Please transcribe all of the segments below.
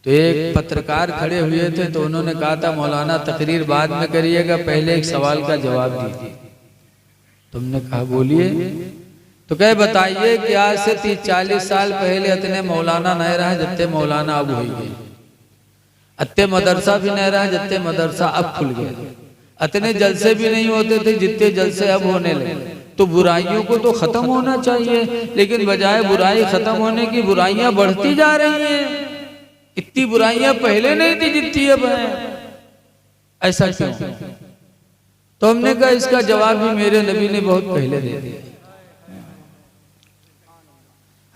तो एक पत्रकार खड़े हुए थे, तो उन्होंने कहा था मौलाना तकरीर बाद में करिएगा, पहले एक सवाल का जवाब दीजिए। तुमने कहा बोलिए। तो कहे बताइए कि आज से 30-40 साल पहले इतने मौलाना नहीं रहा जितने मौलाना अब हो गए, अत्ते मदरसा भी नहीं रहा जितने मदरसा अब खुल गए, इतने जलसे भी नहीं होते थे जितने जलसे अब होने लगे। तो बुराइयों को तो खत्म होना चाहिए, लेकिन बजाय बुराई खत्म होने की बुराइयां बढ़ती जा रही हैं। इतनी बुराइयां पहले नहीं थी जितनी अब है, ऐसा क्यों? तो हमने कहा इसका जवाब भी मेरे नबी ने बहुत पहले दे दिया।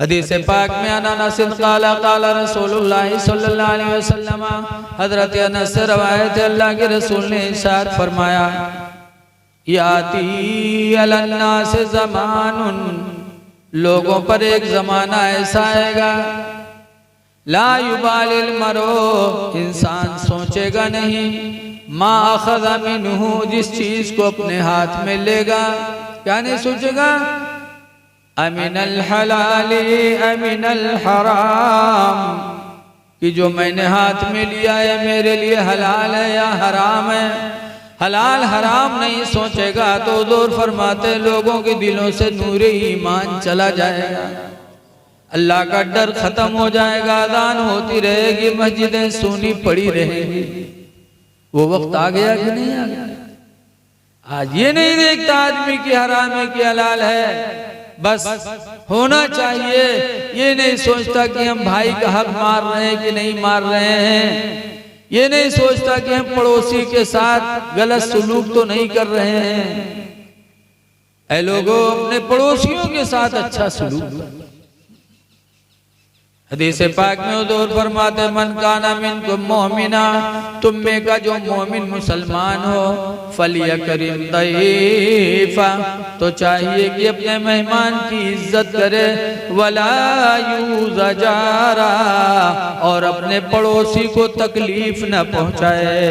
हदीस पाक में अनस क़ाला क़ाला रसूलुल्लाह सल्लल्लाहु अलैहि वसल्लम, हजरत अनस से रवायत है, अल्लाह के रसूल ने इरशाद फरमाया, याती अलन्नास ज़मानुन, लोगों पर एक जमाना ऐसा आएगा, ला युबालिल मरो, इंसान सोचेगा नहीं, मा अखज़ मिन्हु, जिस चीज को अपने हाथ में लेगा, क्या नहीं सोचेगा, अमिनल हलाली अमिनल हराम, कि जो मैंने हाथ में लिया है मेरे लिए हलाल है या हराम है। हलाल हराम नहीं सोचेगा तो हुज़ूर फरमाते लोगों के दिलों से नूरे ईमान चला जाएगा, अल्लाह का डर खत्म हो जाएगा, अज़ान होती रहेगी, मस्जिदें सूनी पड़ी रहेगी। वो वक्त आ गया कि नहीं आ गया? आज ये नहीं देखता आदमी की हराम है कि हलाल है, बस होना चाहिए। ये नहीं सोचता कि हम भाई का हक मार रहे हैं कि नहीं मार रहे हैं, ये नहीं सोचता कि हम पड़ोसी के साथ गलत सलूक तो नहीं कर रहे हैं। ऐ लोगों, अपने पड़ोसियों के साथ अच्छा सलूक करो। हदीस पाक में हुज़ूर फरमाते, मन काना मिनकुम मोमिना, तुम में का जो मोमिन मुसलमान हो, फलियकरिम दैफा, तो चाहिए कि अपने मेहमान की इज्जत करे, वला यूज़जारा, और अपने पड़ोसी को तकलीफ न पहुंचाए।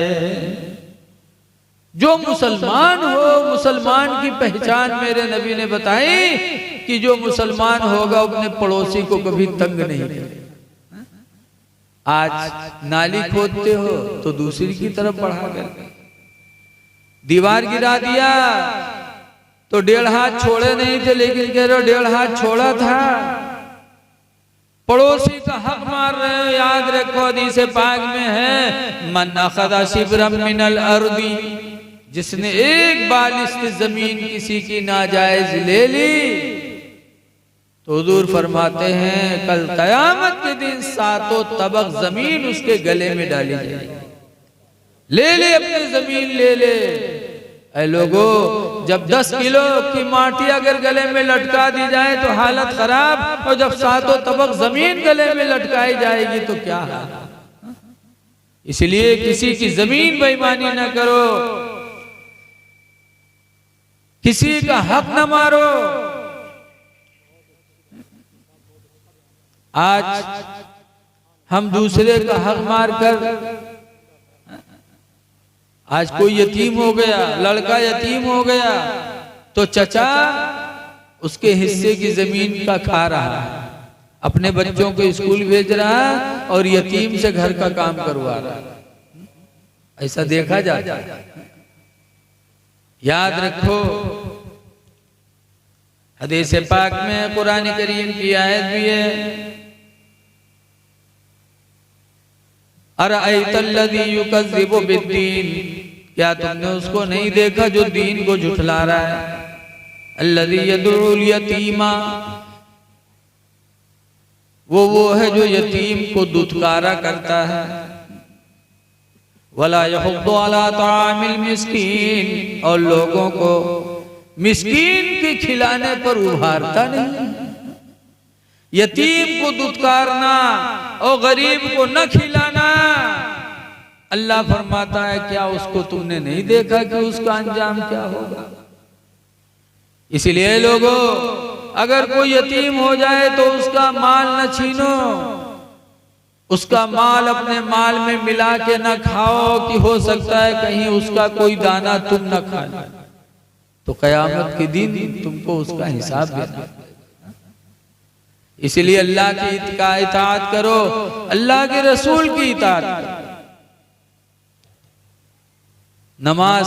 जो मुसलमान हो, मुसलमान की पहचान मेरे नबी ने बताई कि जो मुसलमान होगा अपने पड़ोसी को कभी तंग नहीं करे। आज नाली खोदते हो तो दूसरी की तरफ बढ़ा कर, दीवार गिरा दिया तो 1.5 हाथ छोड़े नहीं थे, लेकिन कह रहे हो 1.5 हाथ छोड़ा था, पड़ोसी का हक मार रहे हो। याद रखो हदीस पाक में है, मन अखज़ शिब्रम मिनल अर्दी, जिसने एक बालिश्त जमीन किसी की नाजायज ले ली, तो हुज़ूर फरमाते हैं कल क़यामत के दिन 7 तबक जमीन उसके गले में डाली जाएगी। ले ले अपनी जमीन ले ले। ऐ लोगों, जब 10 किलो की माटी अगर गले में लटका दी जाए तो हालत खराब, और जब 7 तबक जमीन गले में लटकाई जाएगी तो क्या है। इसलिए किसी की जमीन बेईमानी न करो, किसी का हक न मारो। आज हम दूसरे का हक मार कर, आज कोई यतीम हो गया, लड़का यतीम हो गया, तो चचा उसके हिस्से की जमीन का खा रहा है, अपने बच्चों को स्कूल भेज रहा है और यतीम से घर का काम करवा रहा है। ऐसा देखा जाता है। याद रखो, हदीस पाक में कुरान करीम की आयत भी है, अरअयतल्लज़ी युकज़्ज़िबु बिद्दीन, क्या तुमने उसको नहीं देखा जो दीन को झुठला रहा है। अल्लज़ी यदउल यतीमा, वो है जो यतीम को दुत्कारा करता है। वला यहुद्दु अला तामिल मिस्कीन, और लोगों को मिस्कीन के खिलाने पर उभारता नहीं। यतीम को दुत्कारना और गरीब को न खिलाना, अल्लाह फरमाता है क्या उसको तुमने नहीं देखा कि उसका अंजाम क्या होगा। इसलिए लोगों, अगर कोई यतीम हो जाए तो उसका माल न छीनो, उसका माल अपने माल में मिला के न खाओ, कि हो सकता है कहीं उसका कोई दाना तुम न खा लो, तो कयामत के दिन तुमको उसका हिसाब देना। इसलिए अल्लाह की का इताअत करो, अल्लाह के रसूल की इताअत करो। नमाज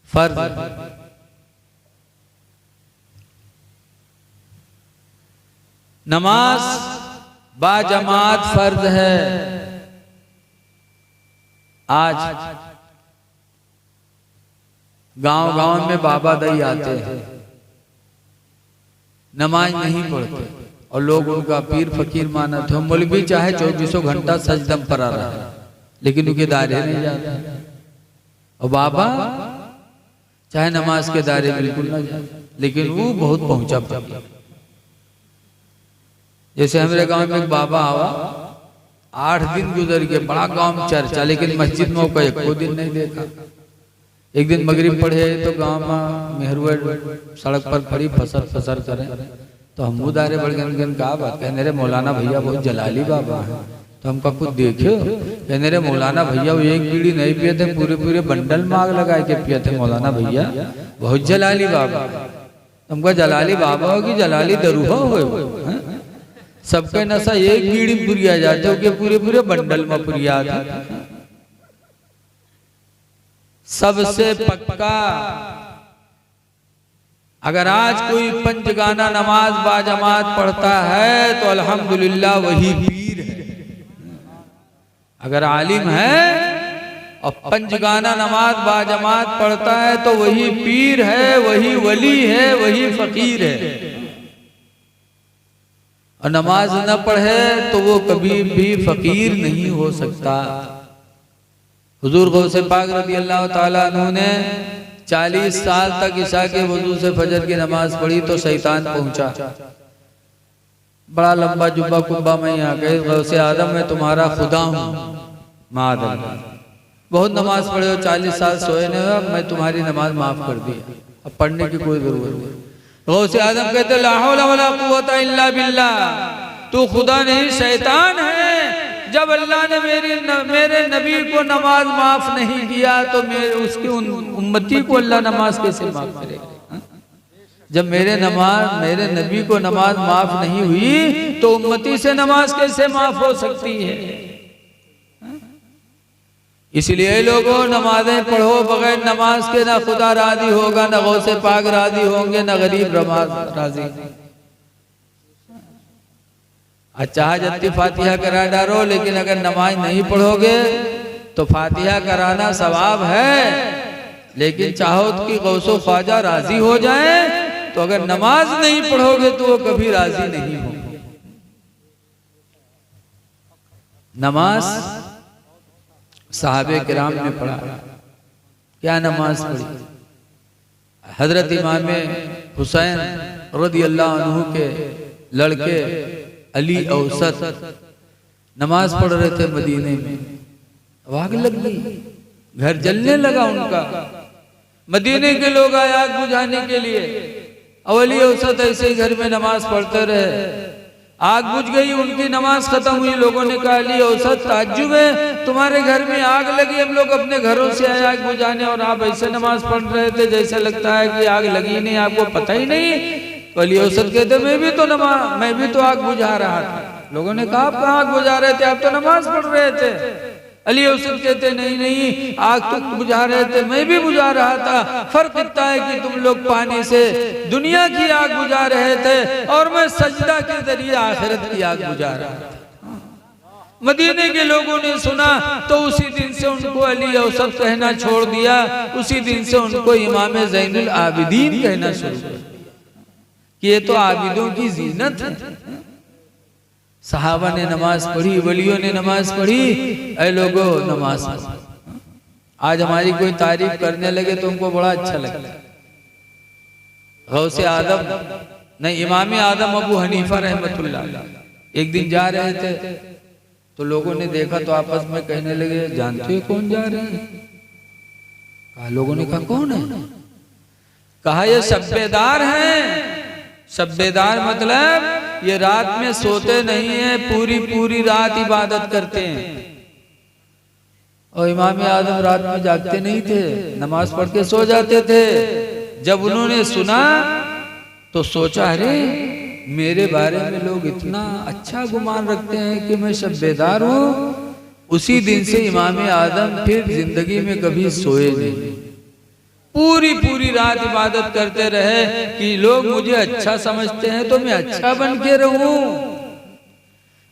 फर्ज, नमाज बाजमात फर्ज है। आज गांव-गांव में बाबा दई आते हैं, नमाज नहीं पढ़ते और लोग उनका पीर फकीर मानते हैं। मौलवी चाहे 24 घंटा सजदम पर आ रहा है, लेकिन उनके दायरे नहीं जाते। और बाबा चाहे नमाज के दायरे बिल्कुल ना जाए, लेकिन वो बहुत पहुंचा पड़ा। जैसे हमारे गांव में एक बाबा आवा, 8 दिन गुजर गए, बड़ा गांव में चर्चा, लेकिन मस्जिद में का एक दिन नहीं देखा। एक दिन मगरिब पढ़े तो गांव में मेहरुआ सड़क पर खड़ी फसर करे, तो हम वो दायरे बढ़ गए। कहा बात, कहने रे मौलाना भैया बहुत जलाली बाबा है। तो हमका कुछ देखे, कहने रे मौलाना भैया वो एक बीड़ी नहीं पिए थे, पूरे बंडल मांग लगा के पिए थे मौलाना भैया, बहुत जलाली बाबा। हमका जलाली बाबा हो कि जलाली दरूहा हो, सबका नशा एक बीड़ी पुरिया जाते हो कि पूरे बंडल में पुरिया था। सबसे पक्का अगर आज कोई पंचगाना नमाज बाजमात पढ़ता है तो अल्हम्दुलिल्लाह वही पीर है। अगर आलिम है और पंचगाना नमाज बाजमात पढ़ता है तो वही पीर है, वही वली है, वही फकीर है। और नमाज न पढ़े तो वो कभी भी फकीर नहीं हो सकता। हुजूर गौसे पाक रज़ी अल्लाह ताला अन्हु ने 40 साल तक ईशा के वजू से फजर की नमाज पढ़ी तो शैतान पहुंचा, बड़ा लंबा जुब्बा कुब्बा में आ गए, गौसे आदम मैं तुम्हारा खुदा हूँ, मादल बहुत नमाज पढ़े हो, 40 साल सोए नहीं हो, मैं तुम्हारी नमाज माफ कर दी, अब पढ़ने की कोई जरूरत नहीं। गौसे आदम कहते ला हौला वला कुव्वता इल्ला बिल्लाह, तू खुदा नहीं शैतान है। जब अल्लाह ने मेरे नबी को नमाज माफ नहीं किया तो उसकी उम्मती को अल्लाह नमाज कैसे माफ करेगा? जब मेरे नबी को नमाज माफ नहीं हुई तो उम्मती से नमाज कैसे माफ हो सकती है? इसलिए लोगों नमाजें पढ़ो, बगैर नमाज के ना खुदा राजी होगा, ना गौसे पाक राजी होंगे, ना गरीब राजी। अच्छा जत्ती फातिहा करा डालो, लेकिन अगर नमाज नहीं पढ़ोगे तो फातिहा कराना सवाब है, लेकिन चाहो कि गौसो ख्वाजा राजी हो जाए, तो अगर नमाज नहीं पढ़ोगे तो वो कभी राजी नहीं होंगे। नमाज साहबे किराम ने पढ़ा, क्या नमाज पढ़ी? हजरत इमाम हुसैन रज़ी अल्लाह अन्हु के लड़के अली औसत नमाज पढ़ रहे थे मदीने में, आग लग गई, घर जलने लगा उनका। मदीने के लोग आए आग बुझाने के लिए, अली औसत ऐसे ही घर में नमाज पढ़ते रहे, आग बुझ गई, उनकी नमाज खत्म हुई। लोगों ने कहा अली औसत ताज्जुब है, तुम्हारे घर में आग लगी, हम लोग अपने घरों से आए आग बुझाने और आप ऐसे नमाज पढ़ रहे थे जैसे लगता है कि आग लगी नहीं, आपको पता ही नहीं। तो अली औसत कहते मैं भी तो आग बुझा रहा था। लोगों ने कहा आप कहाँ आग बुझा रहे थे, आप तो नमाज पढ़ रहे थे। अली औसत कहते नहीं आग तो बुझा रहे थे, मैं भी बुझा रहा था, फर्क इतना है कि तुम लोग पानी से दुनिया की आग बुझा रहे थे और मैं सजदा के जरिए आखिरत की आग बुझा रहा था। मदीने के लोगों ने सुना तो उसी दिन से उनको अली औसत कहना छोड़ दिया, उसी दिन से उनको इमाम ज़ैनुल आबिदीन कहना शुरू कर दिया कि ये तो आबिदों की जीनत है। सहाबा ने नमाज पढ़ी, वलियों ने नमाज पढ़ी, ऐ लोगों नमाज पढ़ी। आज हमारी कोई तारीफ करने लगे तो उनको बड़ा अच्छा लगता है। गौसे आदम नहीं, इमाम आदम अबू हनीफा रहमतुल्लाह एक दिन जा रहे थे तो लोगों ने देखा तो आपस में कहने लगे जानते हो कौन जा रहे हैं? कहा, लोगों ने कहा कौन है? कहा ये शब्बेदार हैं। शब्बेदार मतलब ये रात में सोते नहीं है, पूरी रात इबादत करते हैं। और इमाम आदम रात में जागते नहीं थे, नमाज पढ़ के सो जाते थे। जब उन्होंने सुना तो सोचा अरे मेरे बारे में लोग इतना अच्छा गुमान रखते हैं कि मैं शब्बेदार हूँ। उसी दिन से इमाम आदम फिर जिंदगी में कभी सोए नहीं, पूरी पूरी रात इबादत करते रहे कि लोग मुझे अच्छा समझते हैं तो मैं अच्छा बन के रहूं।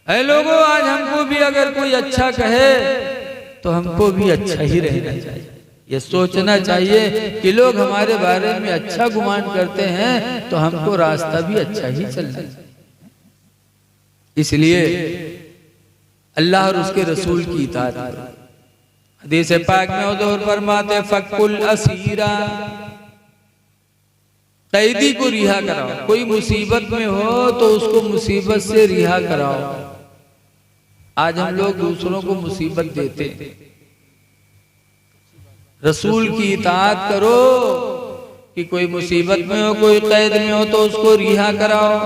ऐ लोगों, आज हमको भी अगर कोई अच्छा कहे तो हमको भी अच्छा ही रहना चाहिए। ये सोचना चाहिए कि लोग हमारे बारे में अच्छा गुमान करते हैं तो हमको रास्ता भी अच्छा ही चलना चाहिए। इसलिए अल्लाह और उसके रसूल की इताअत करो। हदीस पाक में हुजूर फरमाते फकुल असीरा, कैदी को रिहा कराओ। कोई मुसीबत में हो तो उसको मुसीबत से रिहा कराओ। आज हम लोग दूसरों को मुसीबत देते हैं। रसूल की इताअत करो कि कोई मुसीबत में हो, कोई कैद में हो तो उसको रिहा कराओ।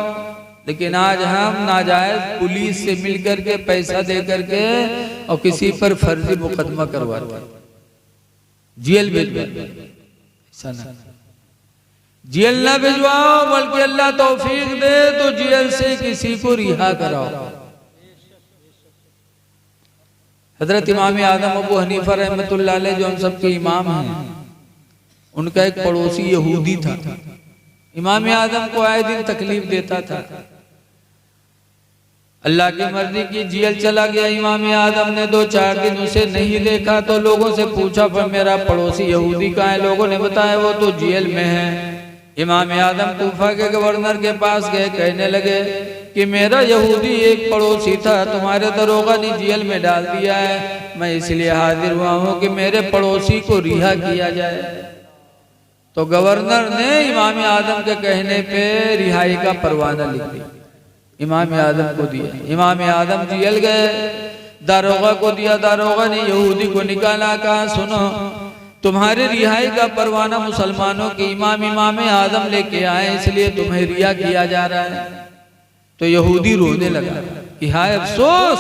लेकिन आज हम नाजायज पुलिस से मिल करके पैसा दे करके और किसी पर फर्जी मुकदमा करवाते, जेल भेजवा। जेल ना भिजवाओ, बल्कि अल्लाह तौफीक दे तो जेल से किसी को रिहा कराओ। हजरत इमाम आदम अबू हनीफा रहमतुल्लाह अलैह जो हम सबके इमाम हैं, उनका एक पड़ोसी यहूदी था। इमाम आदम को आए दिन तकलीफ देता था। अल्लाह की मर्जी की जेल चला गया इमाम आदम ने। 2-4 दिन उसे नहीं देखा तो लोगों से पूछा, पर मेरा पड़ोसी यहूदी कहाँ है? लोगों ने बताया वो तो जेल में है। इमाम आदम कूफा के गवर्नर के पास गए, कहने लगे कि मेरा यहूदी एक पड़ोसी था, तुम्हारे दरोगा ने जेल में डाल दिया है। मैं इसलिए हाजिर हुआ हूँ कि मेरे पड़ोसी को रिहा किया जाए। तो गवर्नर ने इमाम आदम के कहने पे रिहाई का परवाना लिख दिया, इमाम आदम को दिया। इमाम आदम जेल गए, दारोगा को दिया। दारोगा ने यहूदी को निकाला, कहा सुनो, तुम्हारे रिहाई का परवाना मुसलमानों के इमाम आदम लेके आए, इसलिए तुम्हें रिहा किया जा रहा है। तो यहूदी रोने लगा कि हाय अफसोस,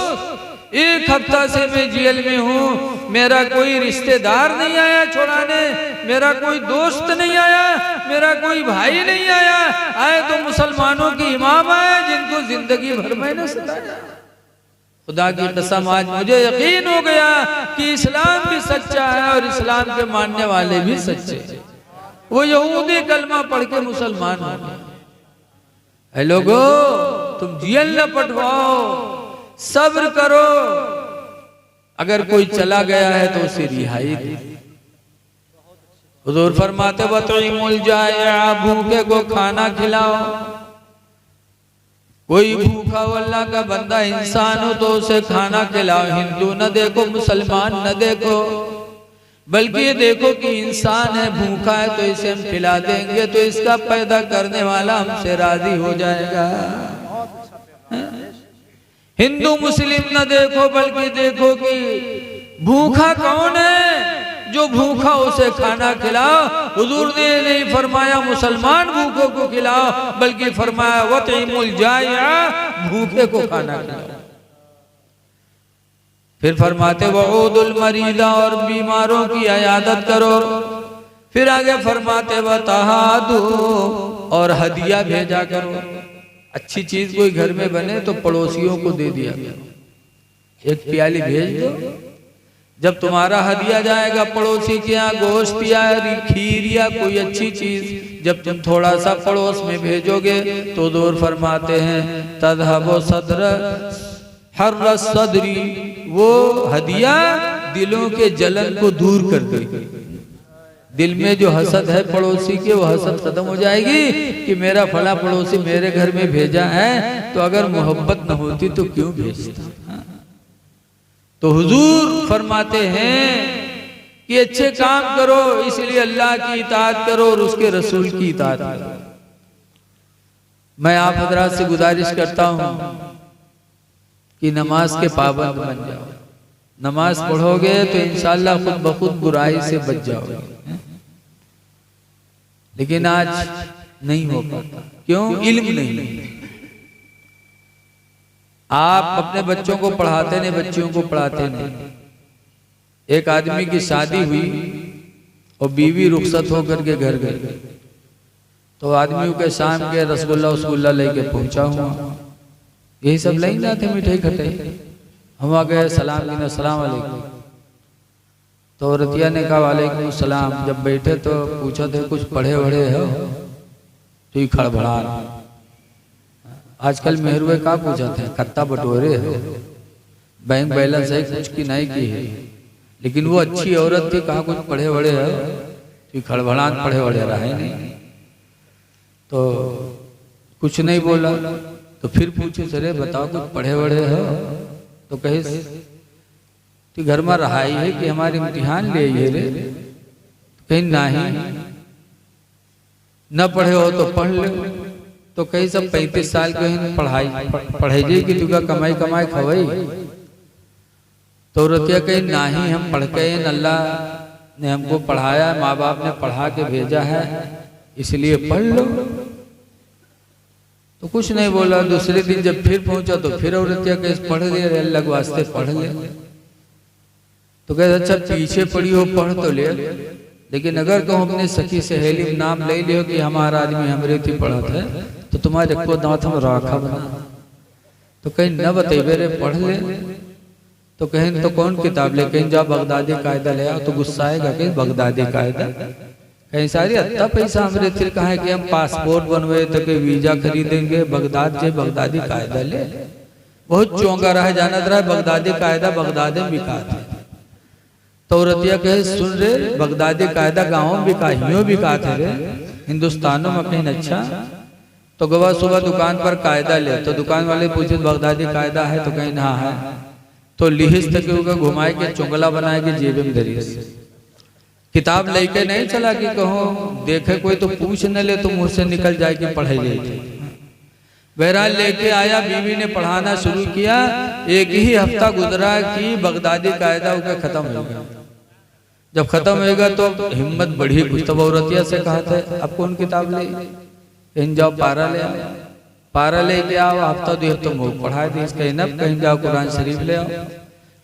1 हफ्ता से मैं जेल में हूँ, मेरा कोई रिश्तेदार नहीं आया छुड़ाने, मेरा कोई दोस्त नहीं आया, मेरा कोई भाई नहीं आया, आए तो मुसलमानों के इमाम आए जिनको जिंदगी भर मैंने सताया। खुदा की कसम, आज मुझे यकीन हो गया कि इस्लाम भी सच्चा है और इस्लाम के मानने वाले भी सच्चे। वो यहूदी कलमा पढ़ के मुसलमान हो गए। ऐ लोगों, तुम जेल न पटवाओ, सब्र करो। अगर कोई चला गया है तो उसे रिहाई दे। हुजूर फरमाते वतईमुल जाया, भूखे को खाना खिलाओ। कोई भूखा हो, अल्लाह का बंदा इंसान हो तो उसे खाना खिलाओ। हिंदू न देखो, मुसलमान न देखो, बल्कि ये देखो कि इंसान है, भूखा है तो इसे हम खिला देंगे तो इसका पैदा करने वाला हमसे राजी हो जाएगा। हिंदू मुस्लिम न देखो, बल्कि देखो कि भूखा कौन है, जो भूखा उसे खाना खिलाओ। हुजूर ने नहीं फरमाया मुसलमान भूखों को खिलाओ, बल्कि फरमाया वतईमुल जाया, भूखे को खाना खिलाओ। फिर फरमाते वऊदुल मरीदा, और बीमारों की इयादत करो। फिर आगे फरमाते वतहादू, और हदिया भेजा करो। अच्छी चीज कोई घर में बने तो पड़ोसियों को दे दिया करो, एक प्याली भेज दो। जब तुम्हारा हदिया जाएगा पड़ोसी के यहाँ, गोश्त या खीर या कोई अच्छी चीज जब तुम थोड़ा सा पड़ोस में भेजोगे तो दूर फरमाते हैं तदहबो सदर हर्र सदरी, वो हदिया दिलों के जलन को दूर कर देगी। दिल में जो हसद है पड़ोसी के, वो हसद खत्म हो जाएगी कि मेरा फला पड़ोसी मेरे घर में भेजा है, तो अगर मोहब्बत न होती तो क्यों भेजता। तो हुजूर फरमाते हैं कि अच्छे काम करो, इसलिए अल्लाह की इताअत करो और उसके रसूल की इताअत करो। मैं आप हजरात से गुजारिश करता हूं कि नमाज के पाबंद बन जाओ। नमाज पढ़ोगे तो इंशाअल्लाह खुद ब खुद बुराई से बच जाओगे। लेकिन आज नहीं हो पाता, क्यों? इल्म नहीं। आप अपने बच्चों को पढ़ाते नहीं, बच्चियों को पढ़ाते नहीं। एक आदमी की शादी हुई और बीवी रुखसत होकर के घर गई, तो आदमियों के शाम के रसगुल्ला उसगुल्ला लेके पहुंचा हुआ, यही सब ले जाते मिठाई खटे। हम आ गए, सलाम की अस्सलाम वालेकुम। तो रतिया ने कहा वालेकुम सलाम। जब बैठे तो पूछा थे कुछ पढ़े वढ़े हो? तो ये खड़बड़ा। आजकल मेहरुए का पूछा थे, कत्ता बटोरे हो, बैंक बैलेंस है कुछ की नहीं की है। लेकिन वो अच्छी औरत थी, कहा कुछ पढ़े वढ़े हो? तो खड़बड़ान पढ़े वढ़े रहे नहीं, तो कुछ नहीं बोला। तो फिर पूछे चले बताओ कुछ पढ़े वढ़े हो? तो कहे कि घर में रहा ही है कि हमारे इम्तिहान ले ये रे। कहीं नहीं, न पढ़े हो तो पढ़ ले। तो कहीं सब 35 साल के पढ़ाई पढ़े जी कि तुका कमाई कमाई खवाई। तो रतिया कहीं नहीं, हम पढ़ के अल्लाह ने हमको पढ़ाया, माँ बाप ने पढ़ा के भेजा है, इसलिए पढ़ लो। तो कुछ नहीं बोला। दूसरे दिन जब फिर पहुंचा तो फिर औरतिया कहे पढ़ ले, अल्लाह के वास्ते पढ़ ले। तो कहे अच्छा पीछे पड़ी हो पढ़ तो ले, लेकिन अगर कहूँ अपने सखी सहेली में नाम ले लियो कि हमारा आदमी हमरे थी पढ़ा था, तो तुम्हारे को दांत हम राखा बना। तो कहीं न बतेबे रे पढ़ ले। तो कहें तो कौन किताब ले? कहीं जा बगदादी कायदा ले आओ। तो गुस्सा आएगा कहीं बगदादी कायदा? कहीं सारी अत्ता पैसा हमरे फिर कहा कि हम पासपोर्ट बनवे तो कोई वीजा खरीदेंगे, बगदाद से बगदादी कायदा ले। बहुत चौंका रहा, जाना रहा बगदादी कायदा बगदाद में बिका थे। तो रतिया कहे सुन रे, बगदादी कायदा गाँव में बिका, यूं बिका थे रे, हिंदुस्तानों में कहीं अच्छा। तो गवा सुबह दुकान पर कायदा ले। तो दुकान वाले पूछे बगदादी कायदा है? तो कहीं ना है। तो लिहिस तक घुमाए के चुंगला बनाए के जेब में धरी। किताब लेके नहीं चला कि कहो देखे कोई तो पूछ न ले तो मुंह से निकल जाए कि पढ़ाई ले। बहरहाल लेके आया, बीवी ने पढ़ाना शुरू किया। एक ही हफ्ता गुजरा कि बगदादी कायदा का खत्म हो गया। जब खत्म होगा तो हिम्मत बढ़ी कुछ। तब औरतिया से कहा था अब कौन किताब ले? कहीं जाओ पारा ले आओ, पारा लेके आओ, हफ्ता 2 हफ्ता मुँह पढ़ा दी। कहीं जाओ कुरान शरीफ ले आओ,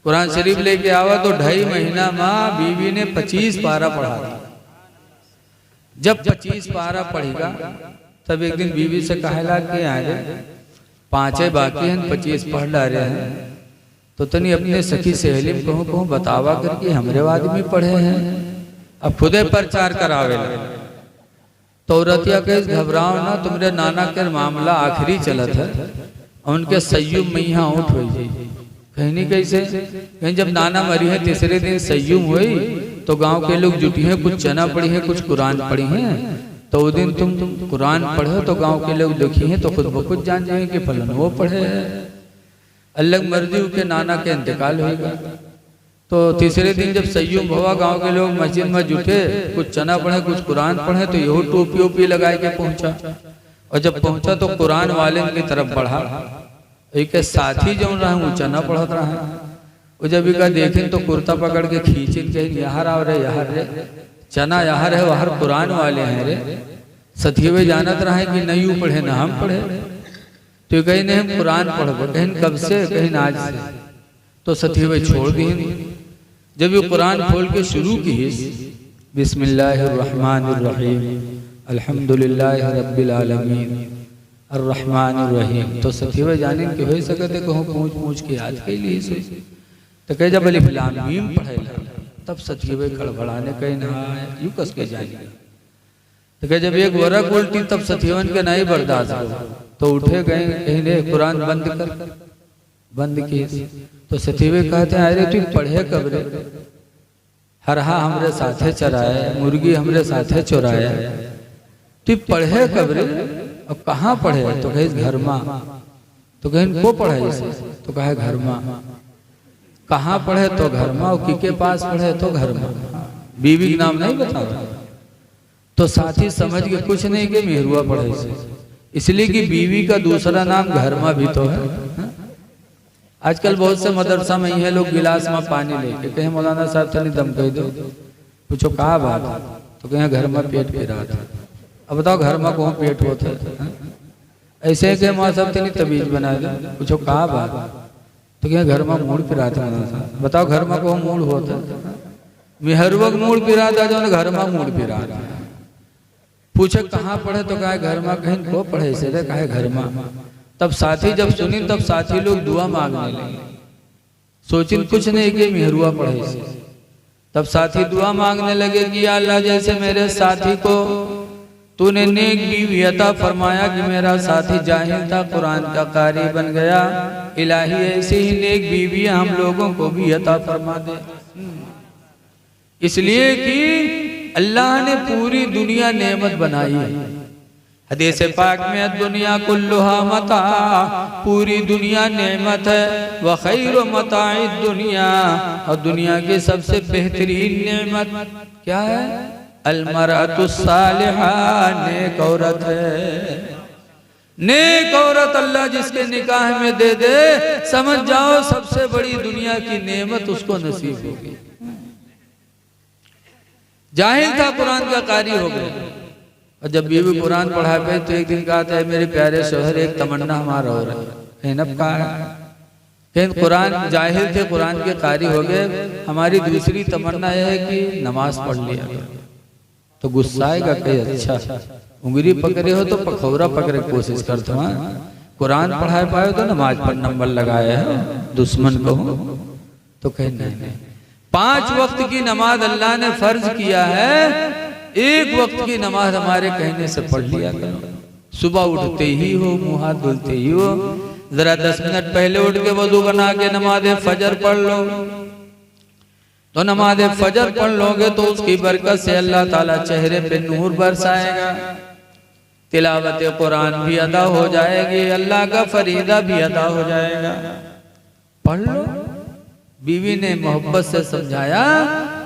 कुरान शरीफ लेके आवा। तो 2.5 महीना माँ बीवी ने 25 पारा पढ़ा दिया। जब 25 पारा पढ़ेगा तब एक दिन बीवी से कहला कि आगे 5 बाकी हैं, 25 पढ़ ला रहे हैं। तो तनी अपने सखी सहेली कहूँ कहूँ बतावा करके हमरे आदमी पढ़े हैं, अब खुदे प्रचार करावे। तो रतिया के घबराओ ना, तुम्हारे नाना के मामला आखिरी चलत है, उनके सयुम में यहाँ उठ हुई जाए। कहीं नहीं कैसे, कहीं जब नाना मरी है तीसरे दिन सयुम हुई तो गांव के लोग जुटी हैं, कुछ चना पड़ी है, कुछ कुरान पढ़ी हैं। तो उस दिन तुम कुरान पढ़ो तो गांव के लोग देखी हैं तो खुद ब खुद जान जाएंगे कि फलन वो पढ़े है। अल्लाह मर्जी के नाना के इंतकाल होगा। तो तीसरे दिन जब सयुम हुआ, गांव के लोग मस्जिद में जुटे, कुछ चना पढ़े कुछ कुरान पढ़े। तो यही टोपी ओपी लगाए के पहुंचा। और जब पहुंचा तो कुरान वाले की तरफ बढ़ा, एक साथी जो रहा वो चना पढ़त रहा। वो जब इका देखें तो कुर्ता पकड़ के खींचे कहीं यहाँ आओ रे, यहाँ रे, चना यहाँ रहे, वहाँ कुरान वाले हैं रे। सथिवे जानत रहे कि नहीं पढ़े ना हम पढ़े। तो कहीं नहीं हम कुरान पढ़ो, कहीं कब से, कहीं आज से। तो सथिवे छोड़ दी। जब ये कुरान खोल के शुरू की बिस्मिल्लाहिर्रहमानिर्रहीम अल्हम्दुलिल्लाहि रब्बिल आलमीन अर्रहमानिर्रहीम। तो सथिवे जाने के हो सकते कहूँ पूछ पूछ के आज के लिए से। तो कहे जब अलिफ लाम मीम पढ़े तब सथिवे खड़बड़ाने कहीं ना यूं कस के जाएंगे। तो कहे जब एक वरक उल्टी तब सथिवन के नहीं बर्दाश्त हो। तो उठे गए कहीं ने कुरान बंद किए। तो सथिवे कहते हैं अरे तू पढ़े कब रे? हरहा हमरे साथे चराए, मुर्गी हमरे साथे चुराए, तू पढ़े कब रे? अब कहाँ पढ़े? तो कहे घर माँ। तो कहीं को पढ़े? तो कहे घर माँ। कहाँ पढ़े? तो घर माँ। किके पास पढ़े? तो घर माँ। बीवी का नाम नहीं बता रहा। तो साथी समझ के कुछ नहीं के मेहरुआ पढ़े से, इसलिए कि बीवी का दूसरा नाम घर माँ भी तो है। आजकल बहुत से मदरसा में ये लोग गिलास में पानी लेके कहे मौलाना साहब तनी दम कह दो। पूछो कहा बात? तो कहे घर में पेट फिरा था। अब बताओ घर में कौन पेट होता है? ऐसे के माँ साहब तनी तबीज बना दो। पूछो कहा बात? तो क्या घर में मूड फिरा था? बताओ घर में कौन मूड होता? मेहरवक मूड फिरा था जो घर में मूड फिरा था। पूछे कहाँ पढ़े तो कहा घर में। कहीं को पढ़े से रे कहा घर में। तब साथी जब सुनी तब साथी लोग दुआ मांगने लगे। सोचिन कुछ नहीं कि मेहरुआ पढ़े से। तब साथी दुआ मांगने लगे कि या अल्लाह जैसे मेरे साथी को तूने नेक बीवी अता फरमाया कि मेरा साथी जाहिल था कुरान का कारी बन गया, इलाही ऐसी ही नेक बीवी हम लोगों को भी अता फरमा दे। इसलिए कि अल्लाह ने पूरी दुनिया नेमत बनाई है। हदीस पाक में दुनिया कुल्लुहा मता, पूरी दुनिया नेमत है। व खैर मताई दुनिया, और दुनिया की सबसे बेहतरीन नेमत क्या है? अलमरअतु सालिहा, नेक औरत है। नेक औरत अल्लाह जिसके निकाह में दे दे, समझ जाओ सबसे बड़ी दुनिया की नेमत उसको नसीब होगी। जाहिल था कुरान का कारी हो गया, और जब बीवी कुरान पढ़ा पे तो एक दिन कहा था मेरे प्यारे शोहर एक तमन्ना हमारा हो रहा है। नब कहा कुरान जाहिल थे कुरान के कारी हो गए, हमारी दूसरी तमन्ना यह है कि नमाज पढ़ लिया। तो गुस्सा आएगा कहीं अच्छा उंगली पकड़े हो तो पखौरा पकड़े कोशिश करते हो। कुरान पढ़ाए पाए तो नमाज पर नंबर लगाया है दुश्मन को। तो कहीं नहीं, 5 वक्त की नमाज अल्लाह ने फर्ज किया है, 1 वक्त की नमाज हमारे कहने से पढ़ लिया करो। सुबह उठते ही हो, मुंह हाथ धुलते ही हो, जरा 10 मिनट पहले उठ के वजू बना के नमाज फजर पढ़ लो। तो नमाज फजर पढ़ लोगे तो उसकी बरकत से अल्लाह ताला चेहरे पे नूर बरसाएगा, तिलावत कुरान भी अदा हो जाएगी, अल्लाह का फरीदा भी अदा हो जाएगा। पढ़ लो। बीवी ने मोहब्बत से समझाया,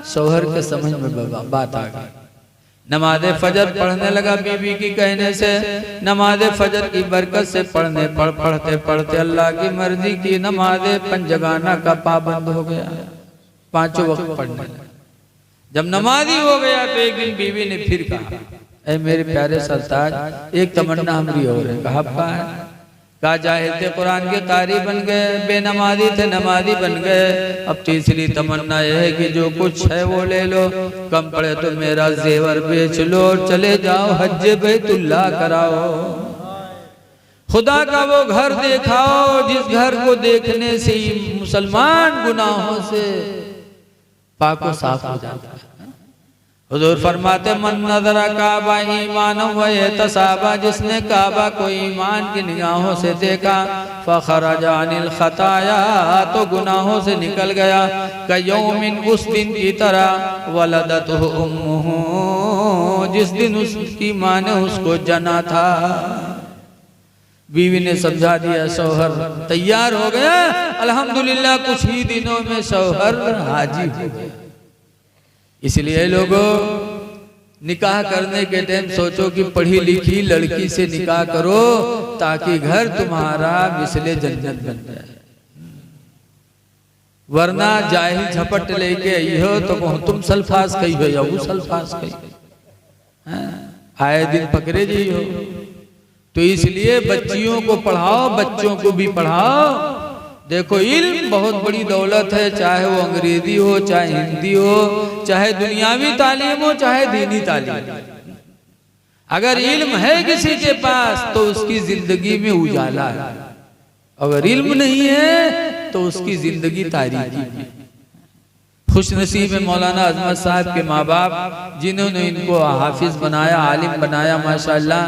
शौहर के समझ में बात आ गई। नमाज फजर पढ़ने लगा बीवी की कहने से। नमाज फजर की बरकत से पढ़ते पढ़ते अल्लाह की मर्जी की नमाज पंजगाना का पाबंद हो गया, 5 वक्त पढ़ने लगा। जब नमाजी हो गया तो एक दिन बीवी ने फिर कहा, ऐ मेरे प्यारे सरताज एक तमन्ना हमारी हो रही। कहा जाहिल थे कुरान के कारी बन गए, बेनमाजी थे नमाजी बन गए। अब तीसरी तमन्ना यह है कि जो कुछ है वो ले लो, कम पड़े तो मेरा जेवर बेच लो और चले जाओ हज बैतुल्लाह कराओ, खुदा का वो घर दिखाओ जिस घर को देखने से ही मुसलमान गुनाहों से पाको साफ हो जाता है। हुजूर फरमाते मन नज़रा काबा ईमान व यतसाबा, जिसने काबा को ईमान की निगाहों से देखा, फखरजा अनिल खताया, तो गुनाहों से निकल गया। कयौमिन, उस दिन की तरह, वलदतहु उम्मुहु, जिस दिन उसकी माँ ने उसको जना था। बीवी ने समझा दिया, शौहर तैयार हो गया। अल्हम्दुलिल्लाह कुछ ही दिनों में शौहर हाजी हो गया। इसलिए लोगों निकाह करने के टाइम सोचो कि पढ़ी लिखी लड़की से निकाह करो ताकि घर तुम्हारा मिसले जन्नत बन जाए। वरना जाहिल झपट लेके आई हो तो तुम सल्फास कही हो या वो सल्फास कही, आए दिन पकड़े जी हो। तो इसलिए बच्चियों को पढ़ाओ, बच्चों को भी पढ़ाओ। देखो इल्म बहुत बड़ी दौलत है, चाहे वो अंग्रेजी हो, चाहे हिंदी हो, चाहे दुनियावी तालीम हो, चाहे दीनी तालीम। अगर इल्म है किसी के पास तो उसकी जिंदगी में उजाला है, अगर इल्म नहीं है तो उसकी जिंदगी तारीकी है। खुशनसीब है मौलाना अजमत साहब के माँ बाप जिन्होंने इनको हाफिज बनाया, आलिम बनाया। माशाअल्लाह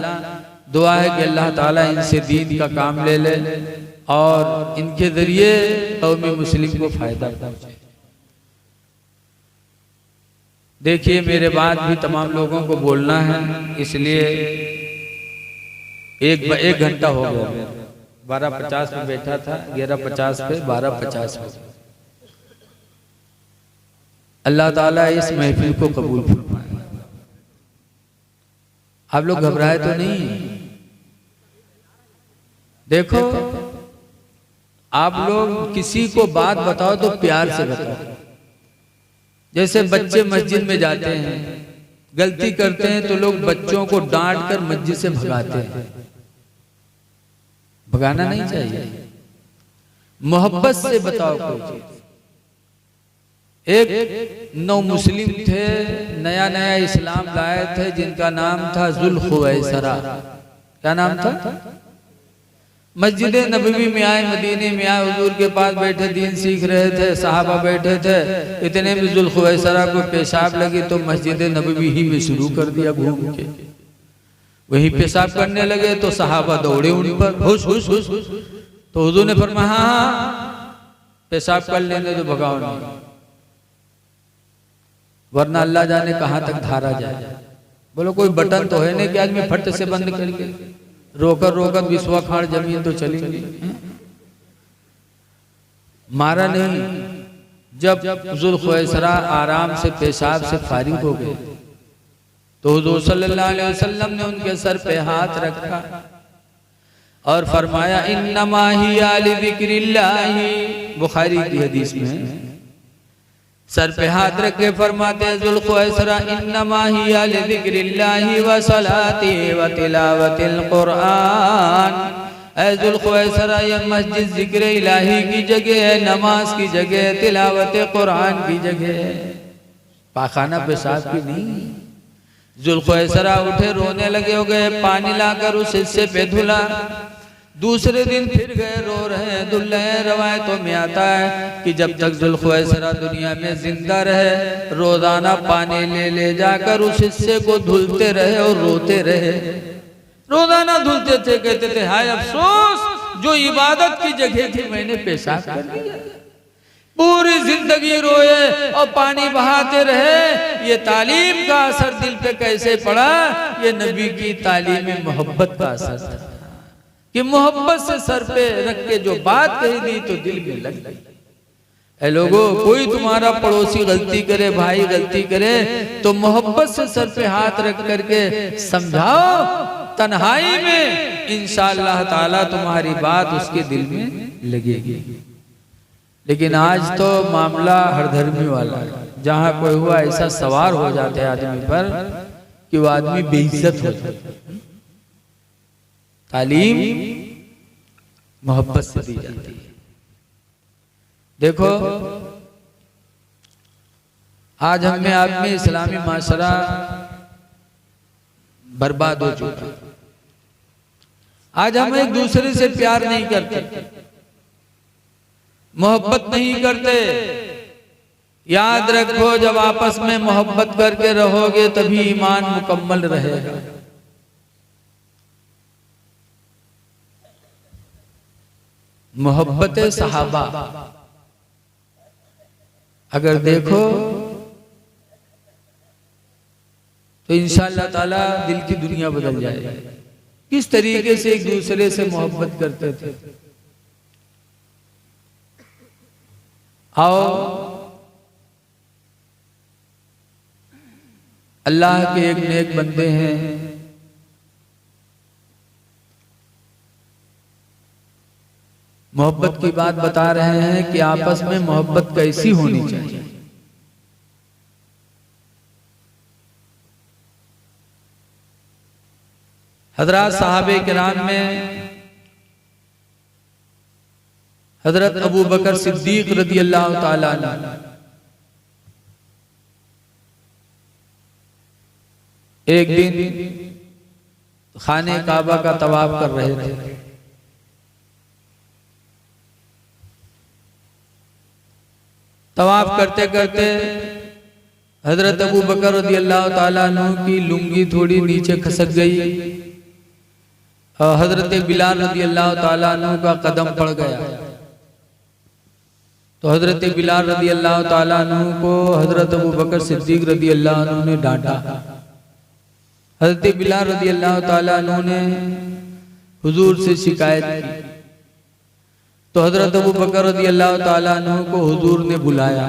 दुआ है कि अल्लाह ताला इनसे दीन का काम ले ले और इनके जरिए कौमी मुस्लिम को फायदा पहुंचे। देखिए मेरे बाद भी तमाम लोगों को बोलना है, इसलिए एक घंटा हो गया। 12:50 पे बैठा था, 11:50 पे 12:50 पे। अल्लाह ताला इस महफिल को कबूल फरमाए। आप लोग घबराए तो नहीं? देखो आप लोग किसी को बात बताओ तो प्यार से बताओ। जैसे बच्चे मस्जिद में जाते हैं, गलती करते हैं तो लोग बच्चों को डांट कर मस्जिद से भगाते हैं। भगाना नहीं चाहिए, मोहब्बत से बताओ कोई चीज। एक नौ मुस्लिम थे, नया नया इस्लाम लाए थे, जिनका नाम था जुल्खुवैसरा। क्या नाम था? मस्जिद नबवी में आए, मदीने में आए, हुजूर के पास बैठे दीन सीख रहे थे, सहाबा बैठे थे। इतने में जुल्खुवैसरा को पेशाब लगी तो मस्जिद नबवी ही में शुरू कर दिया घूम के, वही पेशाब करने लगे। तो सहाबा दौड़े उन पर, हुश हुश हुश। तो हुजूर ने फरमाया हाँ पेशाब कर लेने तो भगाओ नहीं, वरना अल्लाह जाने कहां तक धारा जाए। बोलो कोई बटन तो है नहीं कि आदमी फट से बंद करके रोकर रोकर विश्वा खाड़ जमीन तो चलेंगे। मारा नहीं। जब जुल्खुवैसरा आराम से पेशाब से फारिग हो गए तो हुजूर सल्लल्लाहु अलैहि वसल्लम ने उनके सर पे हाथ रखा और फरमाया इन्नमा हिया लिज़िक्रिल्लाहि। बुखारी की हदीस में सर पे हाथ रख के फरमाते हैं जुल्खुवैसरा इन्नमा हिया लिज़िक्रिल्लाहि व सलाती व तिलावतिल कुरान। ऐ जुल्खुवैसरा यह मस्जिद जिक्र इलाही की जगह है, नमाज की जगह है, तिलावत कुरान की जगह है, पाखाना पेशाब की नहीं। जुल्खुवैसरा उठे, रोने लगे, हो गए, पानी लाकर उस हिस्से पे धुला। दूसरे दिन फिर गए, रो रहे हैं, धुल रहे हैं। रवायतों में आता है कि जब तक जुल्खुवैसरा दुनिया में जिंदा रहे रोजाना पानी ले ले जाकर उस हिस्से को धुलते रहे और रोते रहे। रोजाना धुलते थे, कहते थे हाय अफसोस जो इबादत की जगह थी मैंने पेशाब कर दिया। पूरी जिंदगी रोए और पानी बहाते रहे। ये तालीम का असर दिल पे कैसे पड़ा? ये नबी की तालीम में मोहब्बत का असर था कि मोहब्बत से सर पे रख के जो बात कही दी तो दिल में लग गई। ऐ लोगों, कोई तुम्हारा पड़ोसी गलती करे, भाई गलती करे तो मोहब्बत से सर पे हाथ रख करके समझाओ, तन्हाई में इंशाअल्लाह ताला तुम्हारी बात उसके दिल में लगेगी। लेकिन आज तो मामला हरधर्मी वाला है, जहां कोई हुआ ऐसा सवार हो जाता है आदमी पर कि वो आदमी बेइज्जत हो जाता है। तालीम मोहब्बत से दी जाती है। देखो आज हम में आप में इस्लामी माशरा बर्बाद हो चुका। आज हम एक दूसरे से प्यार नहीं करते, मोहब्बत नहीं करते। याद रखो जब आपस में मोहब्बत करके रहोगे तभी ईमान मुकम्मल रहेगा। मोहब्बत सहाबा अगर देखो तो इंशाअल्लाह ताला दिल की दुनिया बदल जाएगी। किस तरीके से एक दूसरे से मोहब्बत करते थे। आओ अल्लाह के एक नेक बंदे हैं, मोहब्बत की बात बता रहे हैं कि आपस में मोहब्बत कैसी होनी चाहिए। हजरत साहबे किराम में हजरत अबू बकर सिद्दीक रदी अल्लाह ताला अन्हु एक दिन खाने काबा का तवाफ कर रहे थे। तवाफ करते करते हजरत अबू बकर रदी अल्लाह ताला अन्हु की लुंगी थोड़ी नीचे खसक गई और हजरत बिलाल रदी अल्लाह ताला अन्हु का कदम पड़ गया। तो हजरत बिलाल रदी अल्लाह ताला अन्हु को हजरत अबू बकर सिद्दीक रदी अल्लाह अन्हु ने डांटा। हजरत बिलाल रदी अल्लाह ताला अन्हु ने हुजूर से शिकायत की। तो हजरत अबू बकर रदी अल्लाह ताला अन्हु को हुजूर ने बुलाया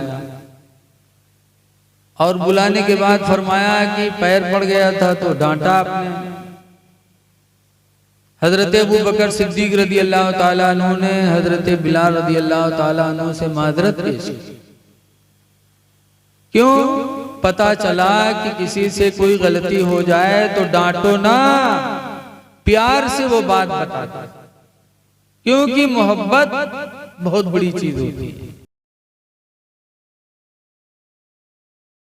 और बुलाने के बाद फरमाया कि पैर पड़ गया था तो डांटा आपने। हजरत अबू बकर सिद्दीक रदी अल्लाह ताला अन्हु ने हजरत बिलाल रदी अल्लाह ताला अन्हु से माजरत पेश की। क्यों? पता चला कि किसी से कोई गलती हो जाए तो डांटो ना, प्यार से वो बात बता दो, क्योंकि मोहब्बत बहुत बड़ी चीज होती है।